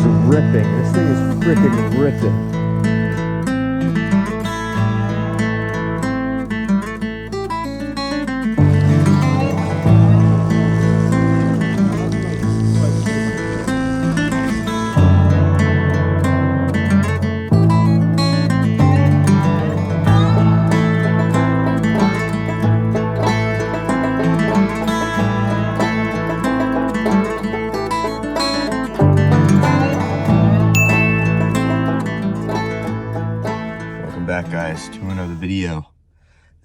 ripping. This thing is freaking ripping. Back, guys, to another video.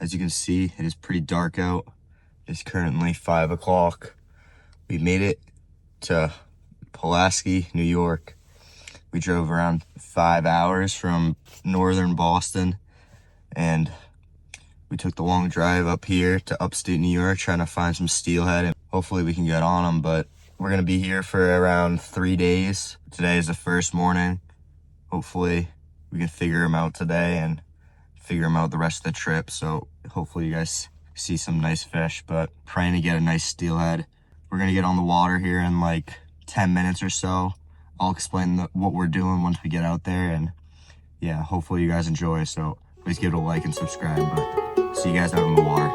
As you can see, it is pretty dark out. It's currently 5 o'clock. We made it to Pulaski, New York. We drove around 5 hours from northern Boston, and we took the long drive up here to upstate New York trying to find some steelhead, and hopefully we can get on them. But we're gonna be here for around 3 days. Today is the first morning. Hopefully we can figure them out today and figure them out the rest of the trip. So hopefully you guys see some nice fish, but praying to get a nice steelhead. We're gonna get on the water here in like 10 minutes or so. I'll explain what we're doing once we get out there, and yeah, hopefully you guys enjoy. So please give it a like and subscribe, but see you guys out in the water.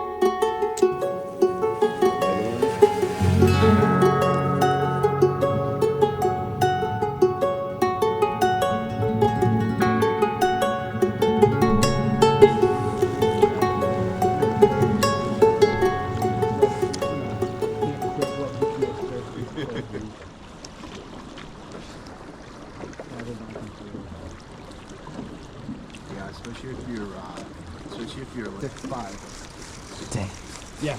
Yeah, especially if you're like 6'5". Dang. Yeah.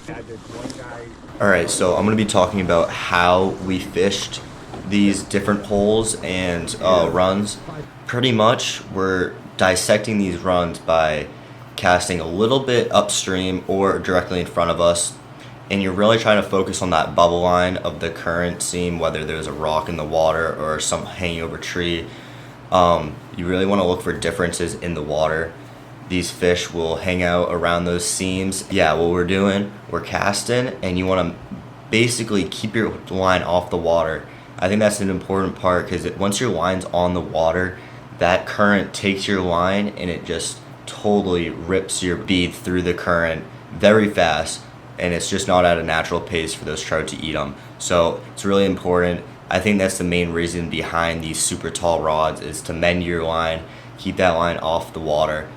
There's one guy. All right, so I'm gonna be talking about how we fished these different holes and runs. Pretty much, we're dissecting these runs by casting a little bit upstream or directly in front of us, and you're really trying to focus on that bubble line of the current seam, whether there's a rock in the water or some hanging over tree. You really want to look for differences in the water. These fish will hang out around those seams. Yeah, what we're doing, we're casting, and you want to basically keep your line off the water. I think that's an important part, because once your line's on the water, that current takes your line and it just totally rips your bead through the current very fast, and it's just not at a natural pace for those trout to eat them. So it's really important. I think that's the main reason behind these super tall rods, is to mend your line, keep that line off the water.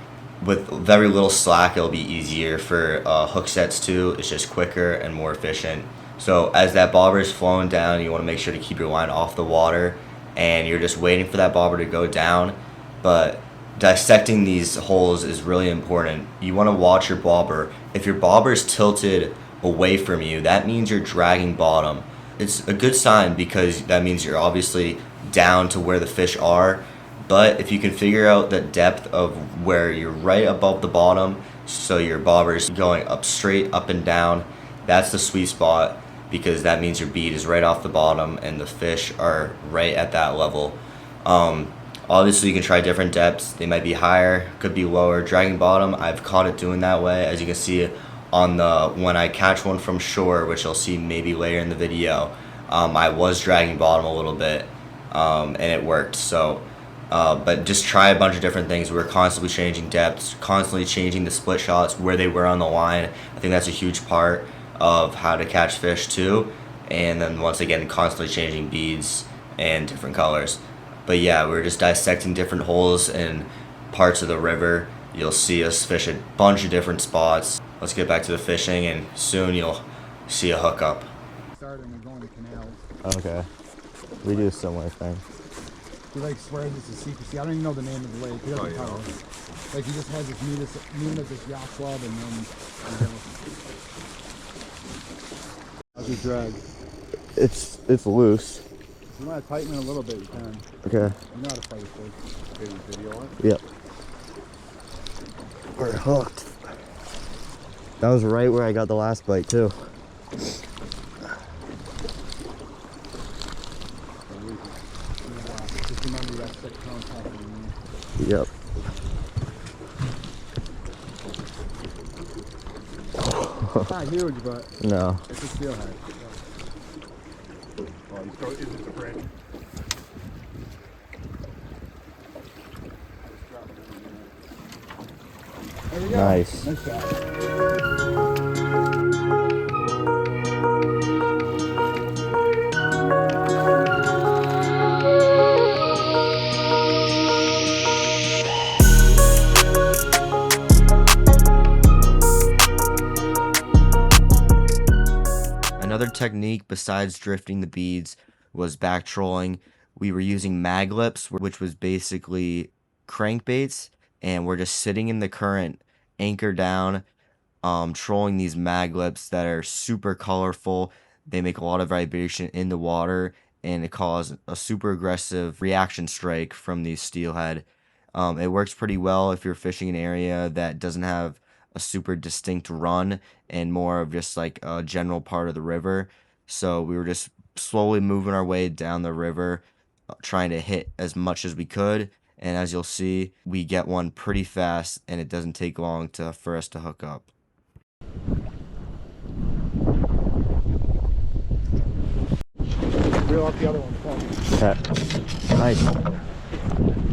With very little slack, it'll be easier for hook sets too. It's just quicker and more efficient. So as that bobber is flowing down, you want to make sure to keep your line off the water, and you're just waiting for that bobber to go down. But dissecting these holes is really important. You want to watch your bobber. If your bobber is tilted away from you, that means you're dragging bottom. It's a good sign, because that means you're obviously down to where the fish are. But if you can figure out the depth of where you're right above the bottom, so your bobber's going up straight up and down, that's the sweet spot, because that means your bead is right off the bottom and the fish are right at that level. Obviously you can try different depths. They might be higher, could be lower. Dragging bottom, I've caught it doing that way. As you can see on when I catch one from shore, which you'll see maybe later in the video, I was dragging bottom a little bit, and it worked. So but just try a bunch of different things. We're constantly changing depths, constantly changing the split shots, where they were on the line. I think that's a huge part of how to catch fish too. And then once again, constantly changing beads and different colors. But yeah, we're just dissecting different holes in parts of the river. You'll see us fish a bunch of different spots. Let's get back to the fishing, and soon you'll see a hookup. Starting and going to canals. Okay. We do a similar thing. He like swears it's a secrecy. I don't even know the name of the lake. He doesn't tell us. Like, he just has this mean as this yacht club, and then how's your drag? It's loose. If you want to tighten it a little bit, you can. Okay. You know how to fight a fish. Okay, you video on? Yep. We're hooked. That was right where I got the last bite too. Just remember that 6 pound top. Yep. It's not huge, but no. it's a steelhead. Oh, is it a branch? Nice. Nice shot. Another technique besides drifting the beads was back trolling. We were using mag lips, which was basically crankbaits, and we're just sitting in the current, anchor down, trolling these mag lips that are super colorful. They make a lot of vibration in the water, and it causes a super aggressive reaction strike from these steelhead. It works pretty well if you're fishing an area that doesn't have a super distinct run and more of just like a general part of the river. So we were just slowly moving our way down the river, trying to hit as much as we could. And as you'll see, we get one pretty fast, and it doesn't take long for us to hook up. Reel up the other one. Nice.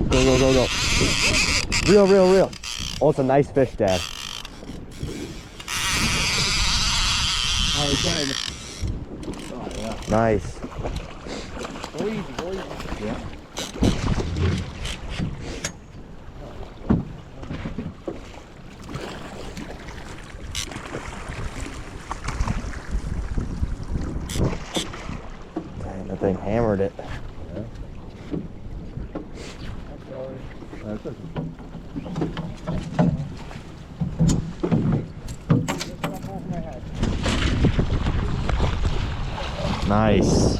Go, go, go, go. Reel, reel, reel. Oh, it's a nice fish, Dad. Oh, yeah. Nice. Go easy, go easy. Yeah. Dang, that thing hammered it. That's it. Nice.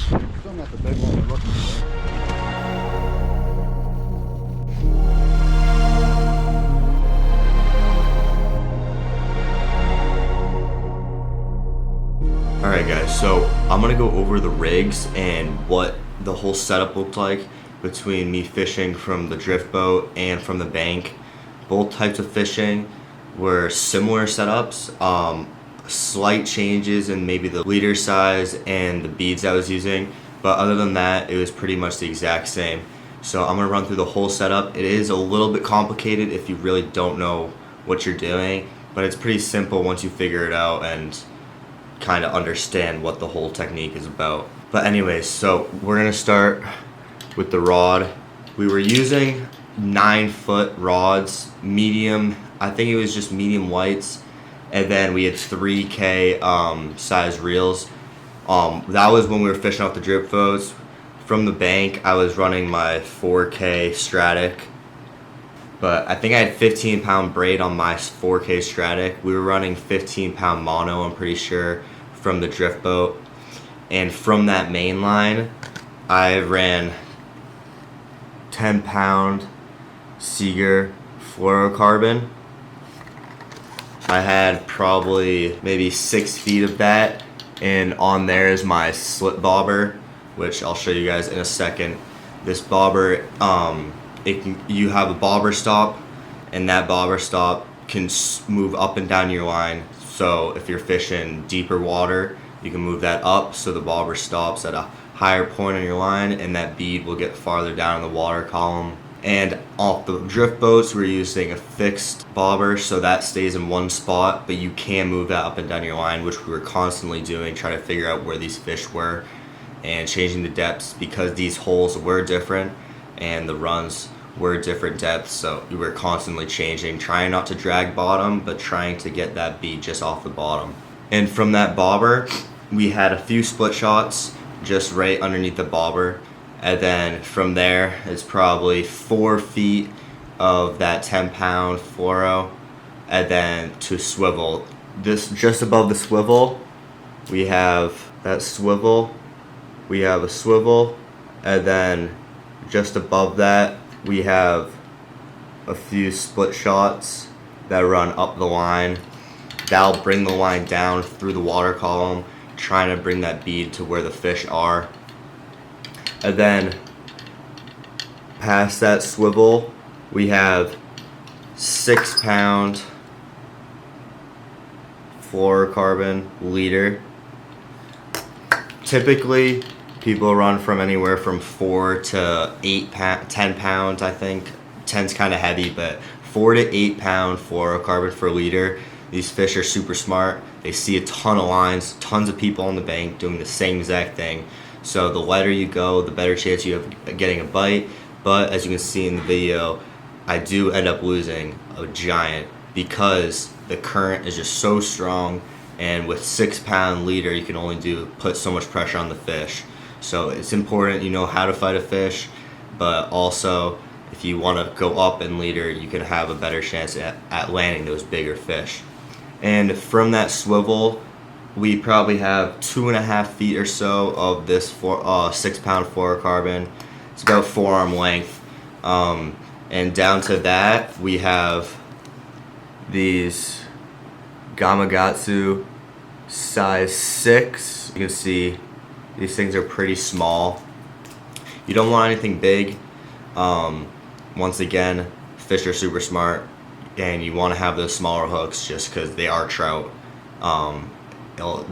Still not the big one we're looking for. Alright guys, so I'm going to go over the rigs and what the whole setup looked like between me fishing from the drift boat and from the bank. Both types of fishing were similar setups, slight changes in maybe the leader size and the beads I was using, but other than that it was pretty much the exact same. So I'm going to run through the whole setup. It is a little bit complicated if you really don't know what you're doing, but it's pretty simple once you figure it out and kind of understand what the whole technique is about. But anyways, so we're gonna start with the rod. We were using 9-foot rods, medium, I think it was just medium whites, and then we had 3K size reels. That was when we were fishing off the drip boats. From the bank, I was running my 4K Stradic, but I think I had 15-pound braid on my 4K Stradic. We were running 15-pound mono, I'm pretty sure, from the drift boat. And from that main line, I ran 10-pound Seeger fluorocarbon. I had probably maybe 6 feet of that, and on there is my slip bobber, which I'll show you guys in a second. This bobber, you have a bobber stop, and that bobber stop can move up and down your line. So if you're fishing deeper water, you can move that up so the bobber stops at a higher point on your line, and that bead will get farther down in the water column. And off the drift boats, we're using a fixed bobber, so that stays in one spot, but you can move that up and down your line, which we were constantly doing, trying to figure out where these fish were and changing the depths because these holes were different and the runs were different depths, so we were constantly changing, trying not to drag bottom, but trying to get that bead just off the bottom. And from that bobber, we had a few split shots just right underneath the bobber, and then from there it's probably 4 feet of that 10-pound fluoro, and then to swivel. This just above the swivel, we have that swivel, we have a swivel, and then just above that we have a few split shots that run up the line. That'll bring the line down through the water column, trying to bring that bead to where the fish are. And then past that swivel, we have 6-pound fluorocarbon leader. Typically, people run from anywhere from 4 to 10 pounds, I think. 10's kind of heavy, but 4 to 8 pound fluorocarbon per liter. These fish are super smart. They see a ton of lines, tons of people on the bank doing the same exact thing. So the lighter you go, the better chance you have getting a bite. But as you can see in the video, I do end up losing a giant because the current is just so strong, and with 6 pound leader you can only put so much pressure on the fish. So it's important you know how to fight a fish, but also if you want to go up in leader, you can have a better chance at landing those bigger fish. And from that swivel, we probably have 2.5 feet or so of this 6 pound fluorocarbon. It's about forearm length. And down to that, we have these Gamakatsu size 6. You can see these things are pretty small. You don't want anything big. Once again, fish are super smart, and you want to have those smaller hooks just because they are trout. It'll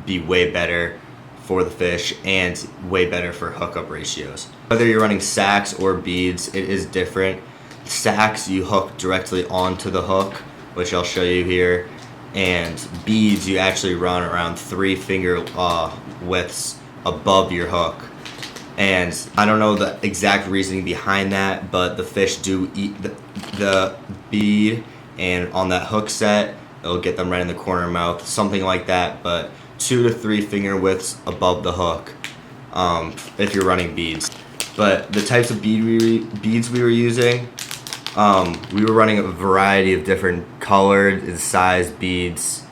be way better for the fish and way better for hookup ratios. Whether you're running sacks or beads, it is different. Sacks, you hook directly onto the hook, which I'll show you here, and beads you actually run around 3 finger widths above your hook. And I don't know the exact reasoning behind that, but the fish do eat the bead, and on that hook set it'll get them right in the corner of the mouth, something like that. But 2 to 3 finger widths above the hook if you're running beads. But the types of beads we were using, we were running a variety of different colored and sized beads.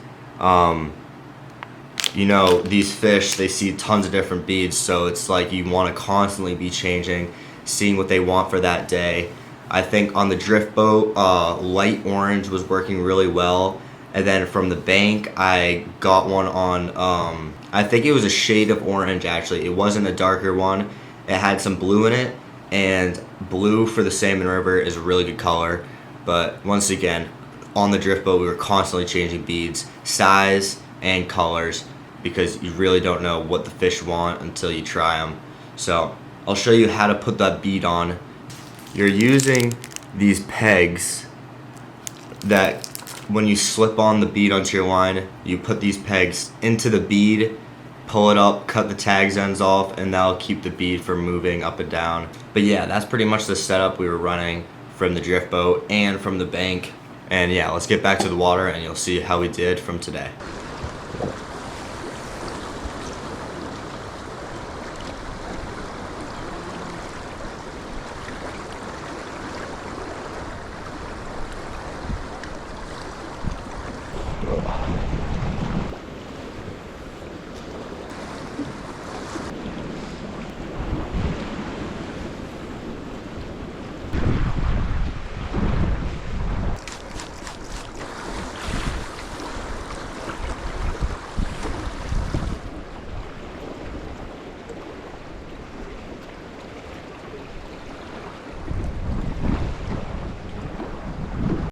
You know, these fish, they see tons of different beads, so it's like you want to constantly be changing, seeing what they want for that day. I think on the drift boat, light orange was working really well. And then from the bank, I got one on, I think it was a shade of orange actually. It wasn't a darker one. It had some blue in it, and blue for the salmon river is a really good color. But once again, on the drift boat, we were constantly changing beads, size and colors, because you really don't know what the fish want until you try them. So I'll show you how to put that bead on. You're using these pegs that when you slip on the bead onto your line, you put these pegs into the bead, pull it up, cut the tags ends off, and that'll keep the bead from moving up and down. But yeah, that's pretty much the setup we were running from the drift boat and from the bank. And yeah, let's get back to the water and you'll see how we did from today.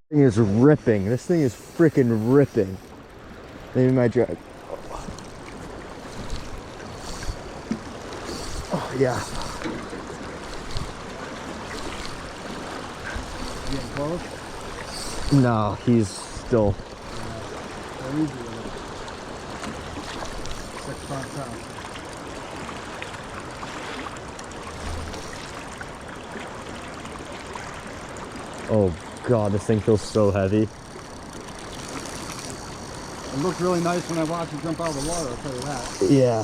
Thing is ripping. This thing is freaking ripping. Maybe my drag. Oh yeah. You getting close? No, he's still. Yeah, easy with it. 6 pound trout. Oh god, this thing feels so heavy. It looked really nice when I watched it jump out of the water, I'll tell you that. Yeah.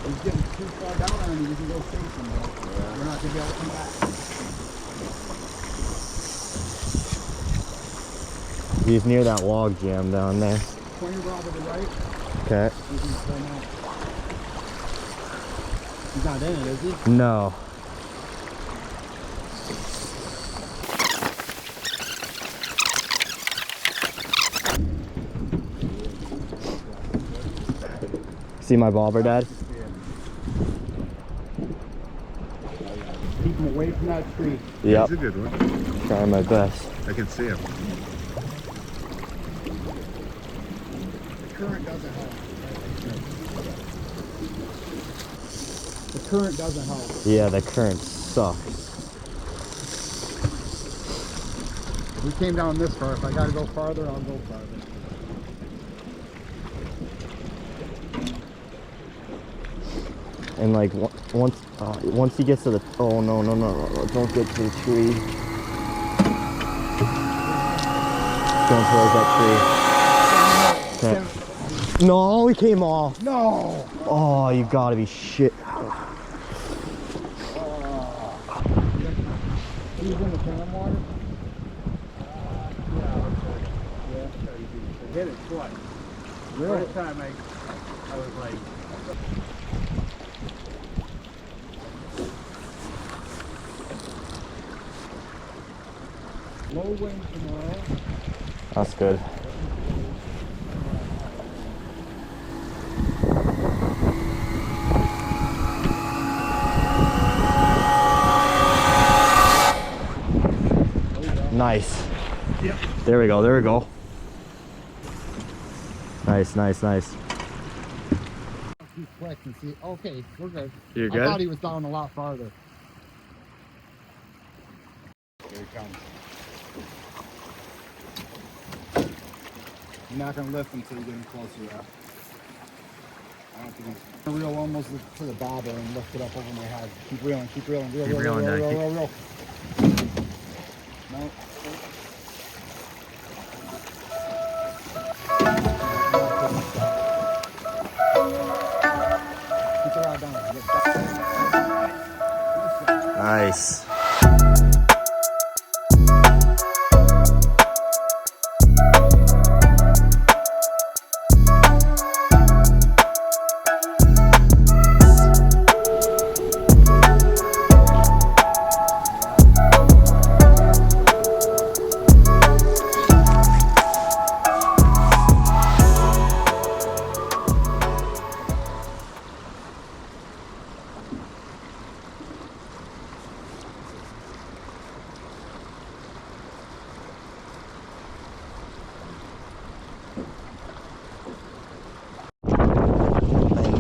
He's getting too far down on him, you can go chase him, but we're not going to be able to come back. He's near that log jam down there. Point your rod to the right. Okay. You can swim out. He's not in it, is he? No. See my bobber, Dad? Keep him away from that tree. Yep. He's a good one. Trying my best. I can see him. The current doesn't help. current doesn't help. Yeah, the current sucks. We came down this far. If I gotta go farther, I'll go farther. And like once he gets to the, oh no, don't get to the tree. Going towards that tree. Okay. No, he came off. No! Oh, you gotta be shit. He's in the can water? I hit it twice. Really? First time I was like, Low wind tomorrow. That's good. Nice. Yep. There we go, there we go. Nice. He's quick and see. Okay, we're good. You're I good? thought he was down a lot farther. Here he comes. You're not gonna lift until you get him closer to that. I don't think he's gonna reel almost to the bobber and lift it up over my head. Keep reeling, reel. No. Keep the rod down. Nice.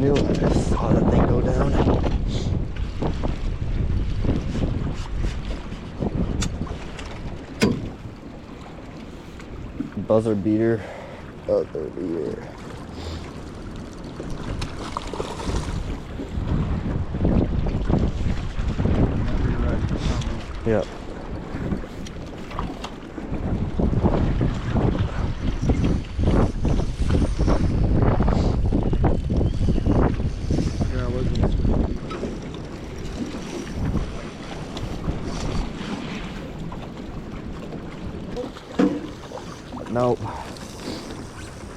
I saw that thing go down. Buzzer beater. Yep. Nope. Got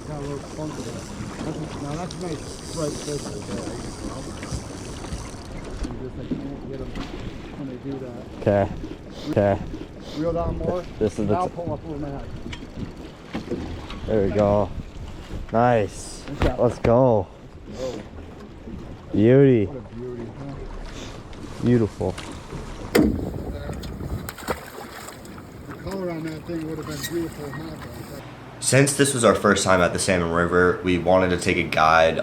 a little funky there. Now that's a nice bright fish right there. You just like can't get them when they do that. Okay. Reel down more. This is the I'll pull up over my head. There we go. Nice. Good job. Let's go. Oh, Beauty. what a beauty, huh? Beautiful. The color on that thing would have been beautiful, huh? Since this was our first time at the Salmon River, we wanted to take a guide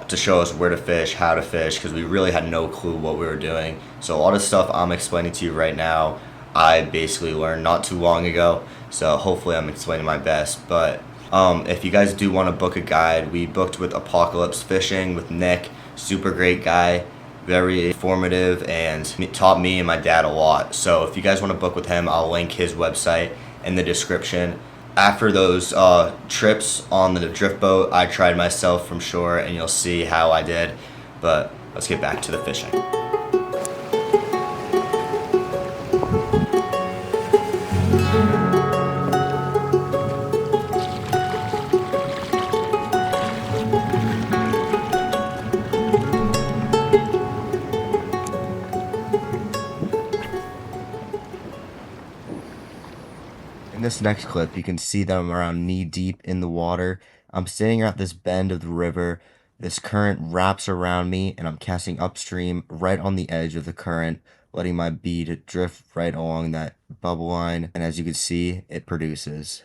to show us where to fish, how to fish, because we really had no clue what we were doing. So a lot of stuff I'm explaining to you right now, I basically learned not too long ago. So hopefully I'm explaining my best. But if you guys do want to book a guide, we booked with Apocalypse Fishing with Nick. Super great guy, very informative, and taught me and my dad a lot. So if you guys want to book with him, I'll link his website in the description. After those trips on the drift boat, I tried myself from shore, and you'll see how I did. But let's get back to the fishing. In this next clip, you can see that I'm around knee deep in the water. I'm standing at this bend of the river. This current wraps around me, and I'm casting upstream right on the edge of the current, letting my bead drift right along that bubble line. And as you can see, it produces.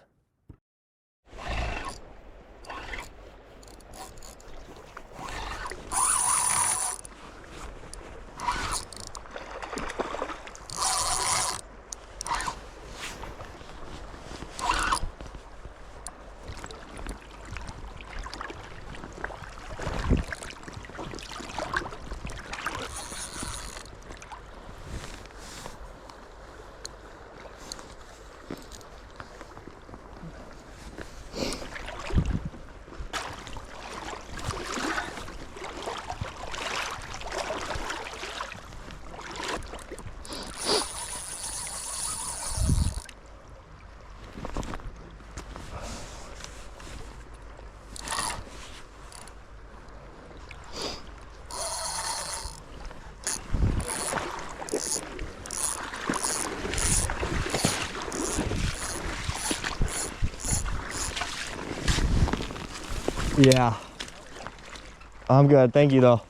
Yeah. I'm good. Thank you, though.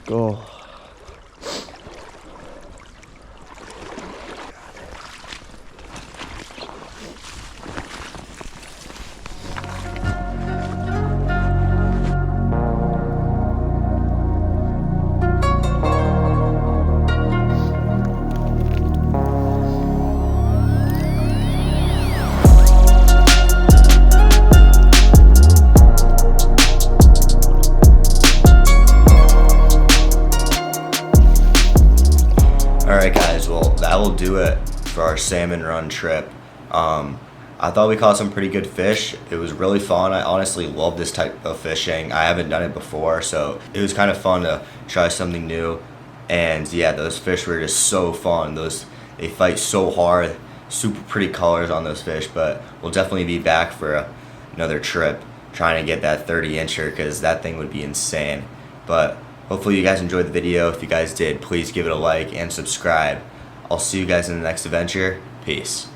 Go. Alright guys, well that will do it for our salmon run trip. I thought we caught some pretty good fish. It was really fun. I honestly love this type of fishing. I haven't done it before, so it was kind of fun to try something new. And yeah, those fish were just so fun. They fight so hard. Super pretty colors on those fish, but we'll definitely be back for another trip trying to get that 30-incher because that thing would be insane. But hopefully you guys enjoyed the video. If you guys did, please give it a like and subscribe. I'll see you guys in the next adventure. Peace.